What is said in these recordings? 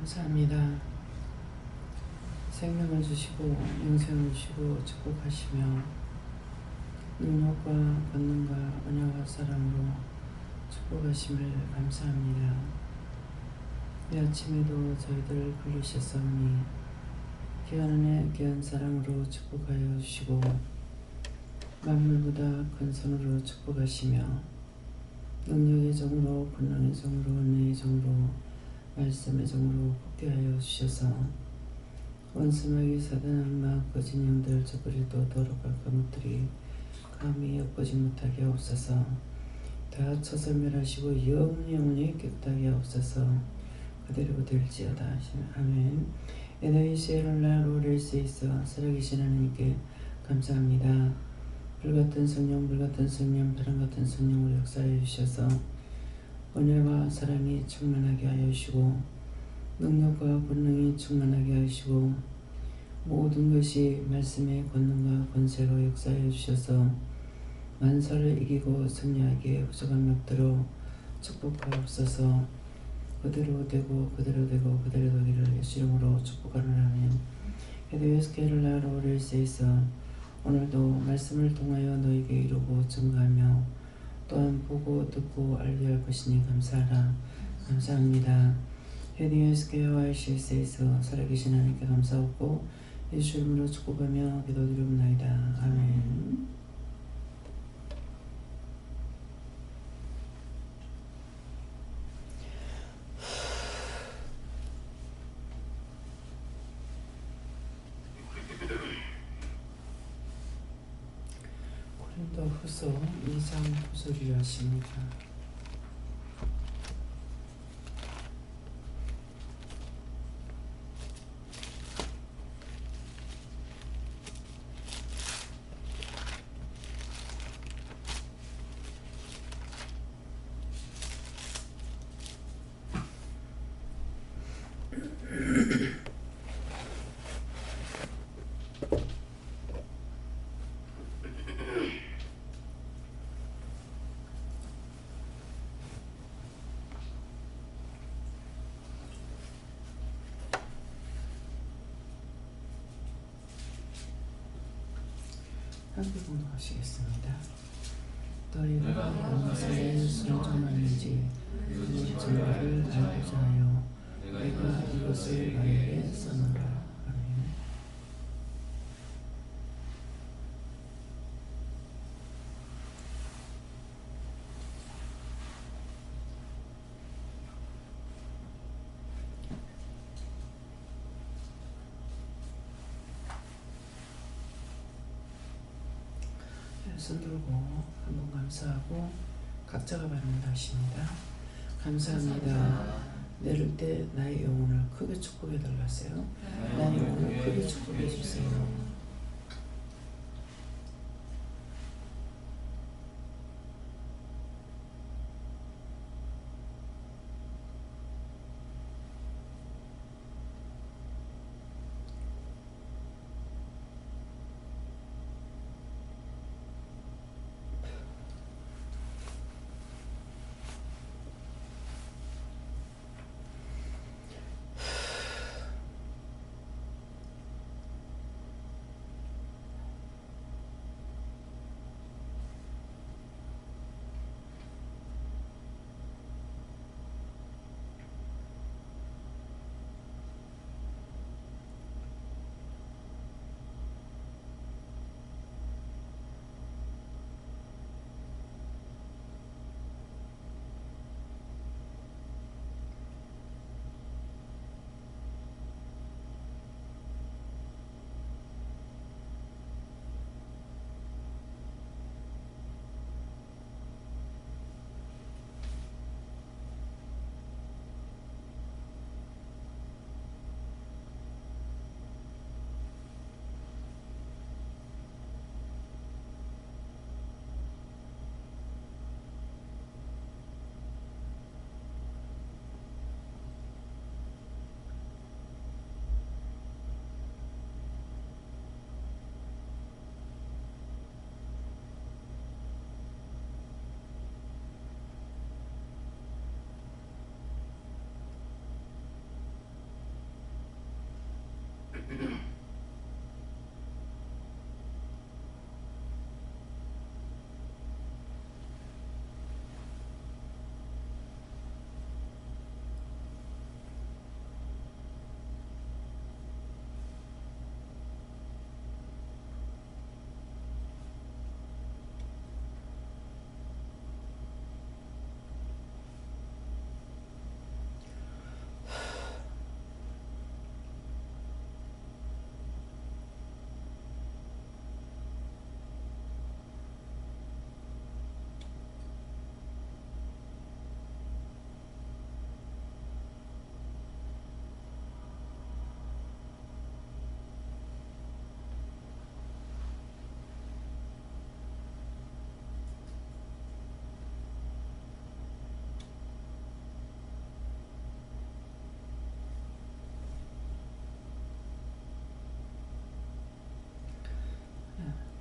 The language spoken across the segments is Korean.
감사합니다. 생명을 주시고 영생을 주시고 축복하시며 능력과 권능과 은혜와 사랑으로 축복하심을 감사합니다. 이 아침에도 저희들을 부르셨사오니 귀한 은혜 귀한 사랑으로 축복하여 주시고 만물보다 큰 손으로 축복하시며 능력의 종으로 권능의 종으로 은혜의 종으로 말씀의 종으로 복되게 하여 주셔서 원수마귀 사단 악마 거짓 영들 저버리도 더러갈 것들이 감히 엿보지 못하게 하옵소서. 다 쳐서 멸하시고 영원히 깨끗하게 하옵소서. 그대로 될지어다. 아멘. 에너이시엘라 로렐세이서 살아계신 하나님께 감사합니다. 불같은 성령 불같은 성령 바람같은 성령으로 역사해 주셔서 은혜와 사랑이 충만하게 하여 주시고 능력과 권능이 충만하게 하시고 모든 것이 말씀의 권능과 권세로 역사해 주셔서 만사를 이기고 승리하기에 부족함이 없도록 축복하옵소서. 그대로 되고 그대로 되고 그대로 되기를 예수 이름으로 축복하는 아멘. 에드웨스케르라 로렐세이서 오늘도 말씀을 통하여 너에게 이루고 증거하며 또한 보고 듣고 알게 할 것이니 감사하라. 감사합니다. 헤디에스케와 실세에서 살아계신 하나님께 감사하고 예수 이름으로 축복하며 기도드리옵나이다. 아멘. 고린도후서 2장 9절이 하십니다. 함께 공동하시겠습니다. 너희가 무엇에 순종하는지 그 증거를 알고자 하여 내가 이것을 너희에게 써놓으라. 아멘. 손 들고 한번 감사하고 각자가 발음을 하십니다. 감사합니다. 내릴 때 나의 영혼을 크게 축복해 달라세요. 나의 영혼을 크게 축복해 주세요.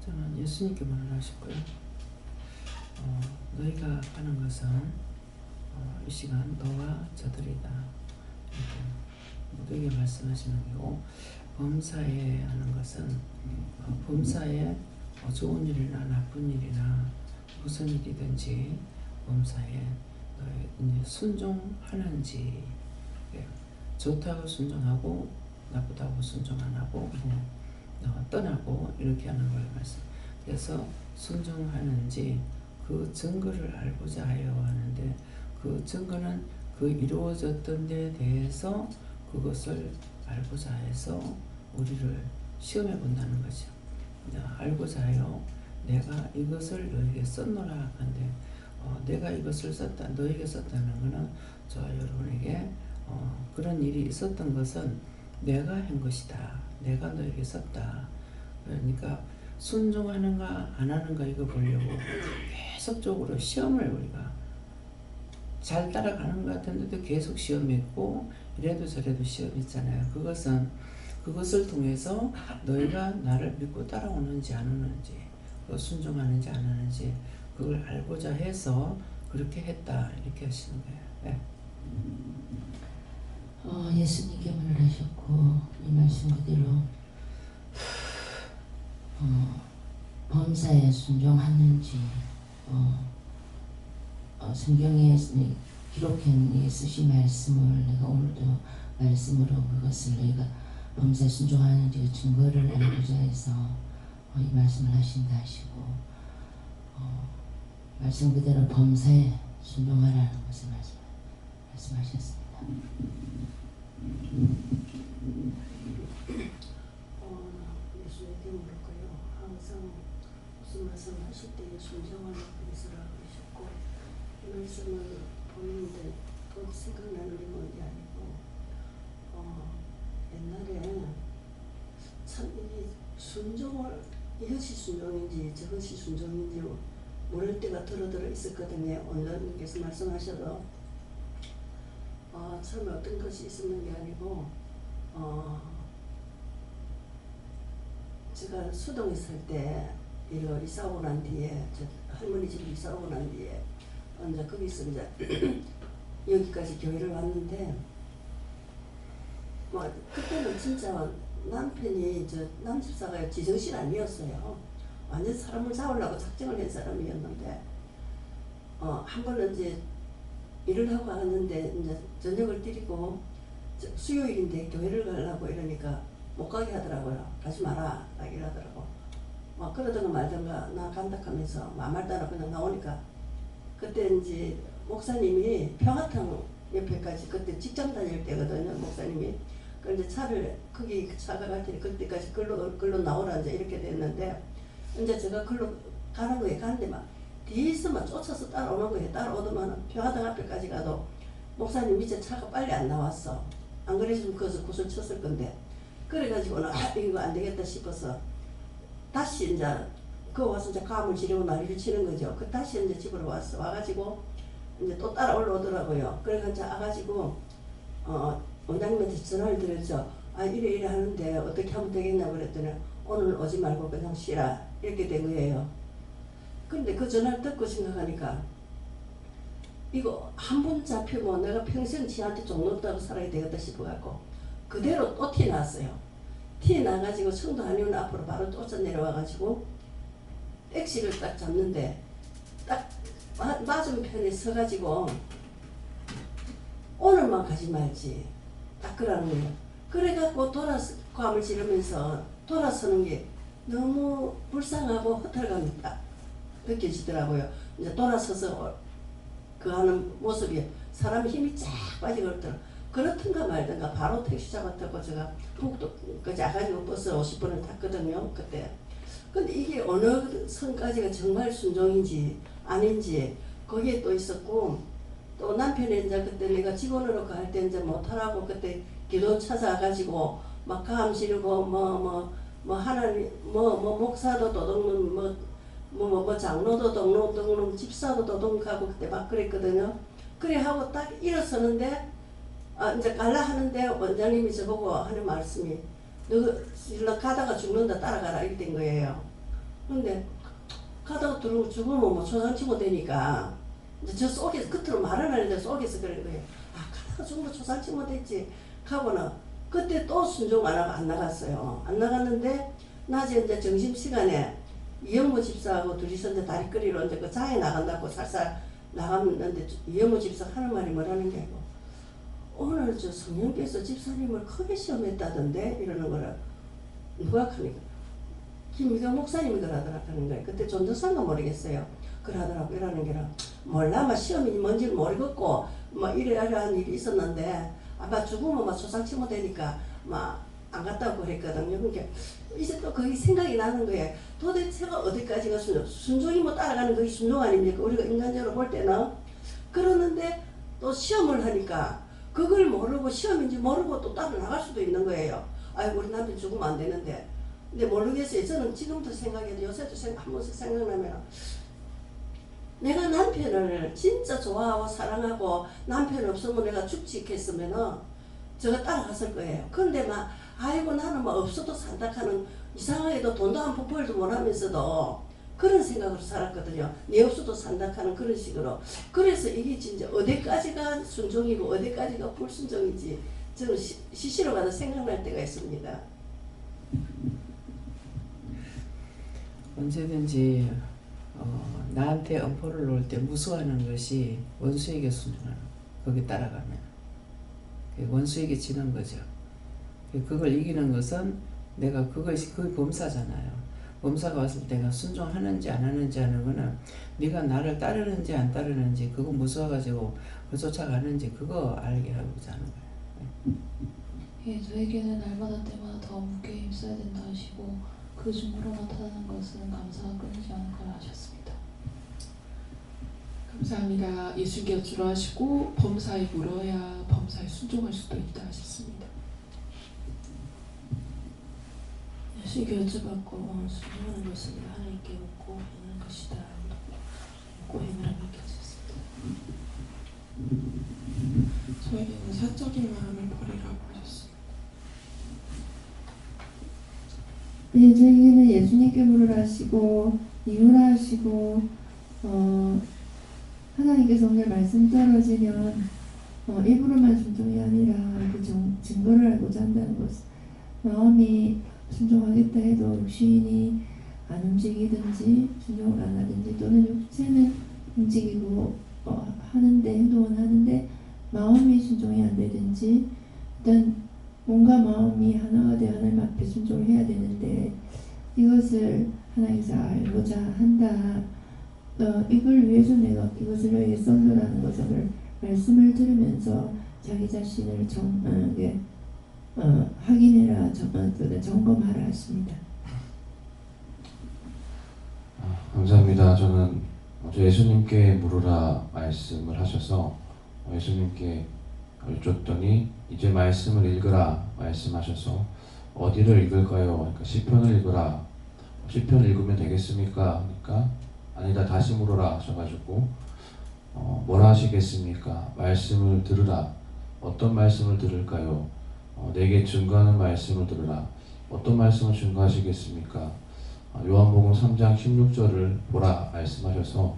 저는 예수님께 말을 하셨고요. 너희가 하는 것은 이 시간 너와 저들이다. 이렇게 모두에게 말씀하시는 거고, 범사에 하는 것은 범사에 좋은 일이나 나쁜 일이나 무슨 일이든지 범사에 너희 순종하는지, 좋다고 순종하고 나쁘다고 순종 안 하고 떠나고 이렇게 하는 걸 말씀. 그래서 순종하는지 그 증거를 알고자 하여 하는데, 그 증거는 그 이루어졌던 데 대해서 그것을 알고자 해서 우리를 시험해 본다는 거죠. 알고자 하여 내가 이것을 너에게 썼노라 한데, 내가 이것을 썼다, 너에게 썼다는 것은 저와 여러분에게 그런 일이 있었던 것은 내가 한 것이다. 내가 너에게 썼다. 그러니까 순종하는가 안 하는가 이거 보려고 계속적으로 시험을 우리가 잘 따라가는 것 같은데도 계속 시험했고, 이래도 저래도 시험했잖아요. 그것을 통해서 너희가 나를 믿고 따라오는지 안 오는지, 순종하는지 안 하는지 그걸 알고자 해서 그렇게 했다, 이렇게 하시는 거예요. 네. 예수님께 말을 하셨고, 이 말씀 그대로 범사에 순종하는지, 성경에 기록해 쓰신 말씀을 내가 오늘도 말씀으로 그것을 너희가 범사에 순종하는지 증거를 알고자 해서 이 말씀을 하신다 하시고, 말씀 그대로 범사에 순종하라는 것을 말씀하셨습니다. 예수님께 물었고요. 항상 무슨 말씀하실 때 순종하는 것이라 그러셨고, 이 말씀을 보는데 또 생각나는 게 뭔지 아니고, 옛날에 참 이게 순종을, 이것이 순종인지 저것이 순종인지 모를 때가 들어 있었거든요. 원장님께서 말씀하셔도 처음에 어떤 것이 있었는 게 아니고, 제가 수동에 살 때 이리로 이사 오고 난 뒤에, 저 할머니 집에 이사 오고 난 뒤에 이제 거기서 이제 여기까지 교회를 왔는데, 그때는 진짜 남편이 남집사가 지정신 아니었어요. 완전 사람을 잡으려고 작정을 한 사람이었는데, 한 번은 이제 일을 하고 왔는데 이제 저녁을 드리고 수요일인데 교회를 가려고 이러니까 못 가게 하더라고요. 가지 마라 딱 이러더라고. 그러던가 말던가 나 간다 하면서 말도 안 하고 그냥 나오니까, 그때 이제 목사님이 평화탕 옆에까지, 그때 직장 다닐 때거든요. 목사님이 이제 차를 거기 차가 갈 테니 그때까지 글로 나오라 이제 이렇게 됐는데, 이제 제가 글로 가는 거에 가는데 뒤에서 쫓아서 따라오는 거예요. 따라오더만 평화당 앞에까지 가도 목사님 밑에 차가 빨리 안 나왔어. 안 그랬으면 거기서 구슬 쳤을 건데, 그래가지고는 이거 안 되겠다 싶어서 다시 이제 와서 이제 감을 지르고 난리를 치는 거죠. 다시 이제 집으로 와가지고 이제 또 따라 올라오더라고요. 그래가지고 와가지고 원장님한테 전화를 드렸죠. 이래 하는데 어떻게 하면 되겠냐 그랬더니 오늘 오지 말고 그냥 쉬라 이렇게 된 거예요. 근데 그 전화를 듣고 생각하니까 이거 한 번 잡히면 내가 평생 지한테 종 놓다고 살아야 되겠다 싶어갖고 그대로 또 티 났어요. 티 나가지고 청도 한의원 앞으로 바로 쫓아 내려와가지고 택시를 딱 잡는데 딱 맞은편에 서가지고 오늘만 가지 말지 딱 그러는 거예요. 그래갖고 고함을 지르면서 돌아서는 게 너무 불쌍하고 허탈감이 딱 느껴지더라고요. 이제 돌아서서 그 하는 모습이 사람 힘이 쫙 빠지고 그렇든가 말든가 바로 택시 잡았다고 제가 북도까지 와가지고 버스 50분을 탔거든요. 그때. 근데 이게 어느 선까지가 정말 순종인지 아닌지 거기에 또 있었고 또 남편이 이제 그때 내가 직원으로 갈 때 이제 못하라고 그때 기도 찾아가지고 막 감 지르고 뭐 하나님 뭐 목사도 도둑놈 뭐 장로도 도둑놈 집사도 도둑하고 그때 막 그랬거든요. 그래 하고 딱 일어서는데 이제 갈라 하는데 원장님이 저보고 하는 말씀이 너 가다가 죽는다 따라가라 이렇게 된 거예요. 근데 가다가 죽으면 뭐 초상치고 되니까 이제 저 속에서 끝으로 말은 하는데 속에서 그런 거예요. 가다가 죽으면 초상치고 됐지 하고는 그때 또 순종 안 하고 안 나갔어요. 안 나갔는데 낮에 이제 점심시간에 이영모 집사하고 둘이서 이제 다리거리로 이제 그 장에 나간다고 살살 나갔는데 이영모 집사 하는 말이 뭐라는 게 아니고 오늘 저 성령께서 집사님을 크게 시험했다던데 이러는 거를 누가 하니까 김미경 목사님이 그러더라 하는 거예요. 그때 전도사인가 모르겠어요. 그러더라고 이러는 게라 몰라 막 시험이 뭔지 모르겠고 뭐 이러한 일이 있었는데 아마 죽으면 막 초상치모 되니까 막 안 갔다고 그랬거든요. 그러니까 이제 또 거기 생각이 나는 거예요. 도대체가 어디까지가 순종이 뭐 따라가는 그게 순종 아닙니까? 우리가 인간적으로 볼 때는 그러는데 또 시험을 하니까 그걸 모르고 시험인지 모르고 또 따라 나갈 수도 있는 거예요. 아이고 우리 남편 죽으면 안 되는데. 근데 모르겠어요. 저는 지금도 생각해도 요새도 한 번씩 생각나면 내가 남편을 진짜 좋아하고 사랑하고 남편 없으면 내가 죽지 했으면은 저가 따라갔을 거예요. 그런데 막 아이고 나는 뭐 없어도 산다 하는 이상하게도 돈도 한 푼 벌도 못하면서도 그런 생각으로 살았거든요. 내 없어도 산다 하는 그런 식으로. 그래서 이게 진짜 어디까지가 순종이고 어디까지가 불순종인지 저는 시시로가다 생각날 때가 있습니다. 언제든지 나한테 엄포를 놓을 때 무수하는 것이 원수에게 순종하는 거기 따라가면 원수에게 지는 거죠. 그걸 이기는 것은 내가 그것이 그 범사잖아요. 범사가 왔을 때 내가 순종하는지 안 하는지 하는 거는 네가 나를 따르는지 안 따르는지 그거 무서워가지고 그 쫓아가는지 그거 알게 하고자 하는 거예요. 예, 저에게는 날마다 때마다 더 무게 힘써야 된다 하시고 그 중으로 나타나는 것은 감사가 끊이지 않을 거라 하셨습니다. 감사합니다. 예수님께 여쭈러 하시고 범사에 물어야 범사에 순종할 수도 있다 하셨습니다. 예수님께 여쭤봤고 순종하는 것을 하나님께 묻고 행하는 것이다. 묻고 행하는 게 하셨습니다. 저에게는 사적인 마음을 버리라고 하셨습니다. 네, 저에게는 예수님께 물으라 하시고 이유라 하시고 하나님께서 오늘 말씀 떨어지면 입으로만 순종이 아니라 그 증거를 알고자 한다는 것. 마음이 순종하겠다 해도 육신이 안 움직이든지 순종을 안 하든지 또는 육체는 움직이고 하는데 행동은 하는데 마음이 순종이 안 되든지 일단 몸과 마음이 하나가 되어 하나님 앞에 순종을 해야 되는데 이것을 하나님께서 알고자 한다. 이걸 위해서 내가 이것을 너에게 썼노라는 것을 말씀을 들으면서 자기 자신을 확인해라, 점검하라 하십니다. 감사합니다. 저는 어제 예수님께 물으라 말씀을 하셔서 예수님께 여쭙더니 이제 말씀을 읽으라 말씀하셔서 어디를 읽을까요? 그러니까 시편을 읽으라. 시편 읽으면 되겠습니까? 그러니까 아니다 다시 물어라 하셔가지고 뭐라 하시겠습니까? 말씀을 들으라. 어떤 말씀을 들을까요? 내게 증거하는 말씀을 들으라. 어떤 말씀을 증거하시겠습니까? 요한복음 3장 16절을 보라 말씀하셔서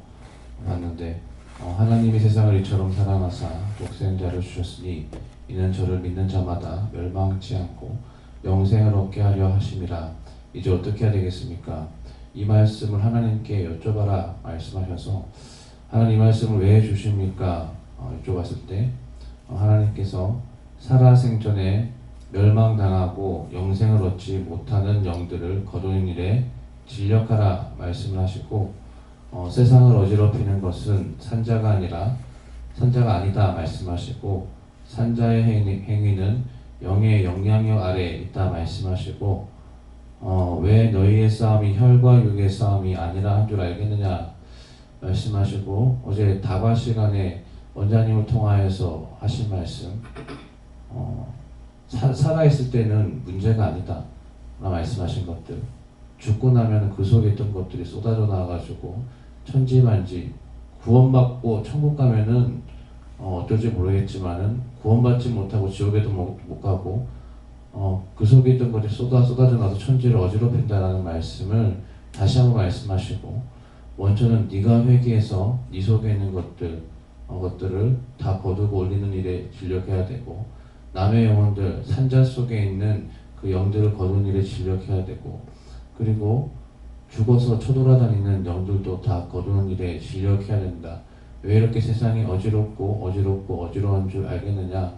봤는데 하나님이 세상을 이처럼 사랑하사 독생자를 주셨으니 이는 저를 믿는 자마다 멸망치 않고 영생을 얻게 하려 하심이라. 이제 어떻게 해야 되겠습니까? 이 말씀을 하나님께 여쭤봐라 말씀하셔서 하나님 이 말씀을 왜 주십니까? 여쭤봤을 때 하나님께서 살아생전에 멸망당하고 영생을 얻지 못하는 영들을 거두는 일에 진력하라 말씀을 하시고 세상을 어지럽히는 것은 산자가 아니다 말씀하시고 산자의 행위는 영의 영향력 아래에 있다 말씀하시고 왜 너희의 싸움이 혈과 육의 싸움이 아니라 한 줄 알겠느냐 말씀하시고 어제 다과 시간에 원장님을 통하여서 하신 말씀 살아있을 때는 문제가 아니다 라 말씀하신 것들 죽고 나면 그 속에 있던 것들이 쏟아져 나와가지고 천지만지 구원받고 천국 가면은 어떨지 모르겠지만은 구원받지 못하고 지옥에도 못 가고 그 속에 있던 것이 쏟아져 나서 천지를 어지럽힌다라는 말씀을 다시 한번 말씀하시고 원천은 네가 회개해서 네 속에 있는 것들을 다 거두고 올리는 일에 진력해야 되고 남의 영혼들 산자 속에 있는 그 영들을 거두는 일에 진력해야 되고 그리고 죽어서 쳐돌아다니는 영들도 다 거두는 일에 진력해야 된다. 왜 이렇게 세상이 어지러운 줄 알겠느냐?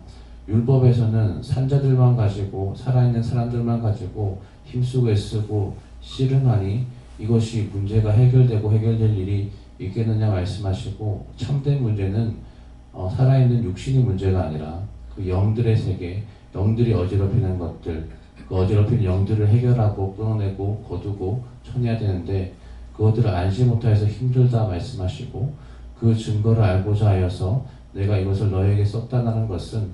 율법에서는 산자들만 가지고 살아있는 사람들만 가지고 힘쓰고 애쓰고 씨름하니 이것이 문제가 해결될 일이 있겠느냐 말씀하시고 참된 문제는 살아있는 육신이 문제가 아니라 그 영들의 세계, 영들이 어지럽히는 것들, 그 어지럽힌 영들을 해결하고 끊어내고 거두고 쳐내야 되는데 그것들을 알지 못하여서 힘들다 말씀하시고 그 증거를 알고자 하여서 내가 이것을 너에게 썼다는 것은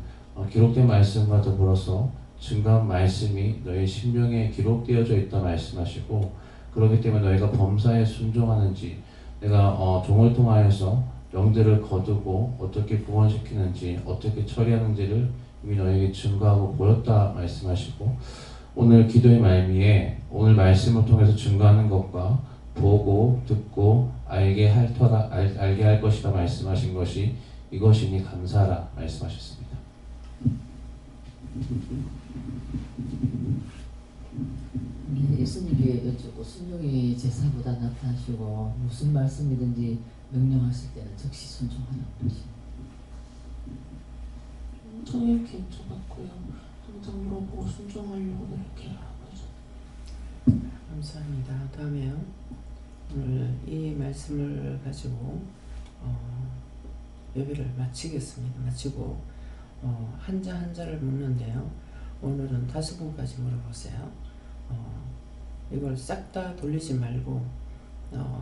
기록된 말씀과 더불어서 증거한 말씀이 너의 심령에 기록되어져 있다 말씀하시고 그렇기 때문에 너희가 범사에 순종하는지 내가 종을 통하여서 영들을 거두고 어떻게 구원시키는지 어떻게 처리하는지를 이미 너에게 증거하고 보였다 말씀하시고 오늘 기도의 말미에 오늘 말씀을 통해서 증거하는 것과 보고 듣고 알게 할 것이다 말씀하신 것이 이것이니 감사하라 말씀하셨습니다. 예수님께 여쭙고 순종이 제사보다 낫다시고 무슨 말씀이든지 명령하실 때는 즉시 순종하는 것이. 저는 이렇게 여쭤봤고요. 항상 물어보고 순종하려고 이렇게 하죠. 감사합니다. 다음에 오늘 이 말씀을 가지고 예배를 마치겠습니다. 마치고 한자 한자를 묻는데요. 오늘은 5분까지 물어보세요. 이걸 싹 다 돌리지 말고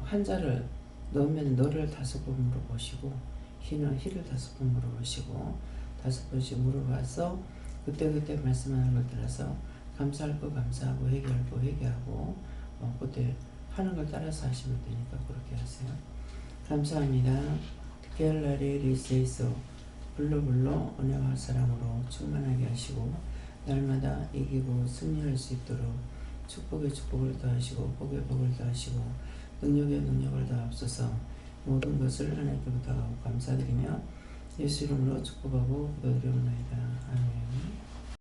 한자를 넣으면 너를 5번 물어보시고 희는 희를 5번 물어보시고 5번씩 물어봐서 그때 말씀하는 걸 들어서 감사할 거 감사하고 회개할 거 회개하고 그때 하는 걸 따라서 하시면 되니까 그렇게 하세요. 감사합니다. 특별 날에 리세이서 불러 은혜와 사랑으로 충만하게 하시고 날마다 이기고 승리할 수 있도록 축복에 축복을 더하시고 복에 복을 더하시고 능력에 능력을 더하옵소서. 모든 것을 하나님께 부탁하고 감사드리며 예수 이름으로 축복하고 기도드리옵나이다. 아멘.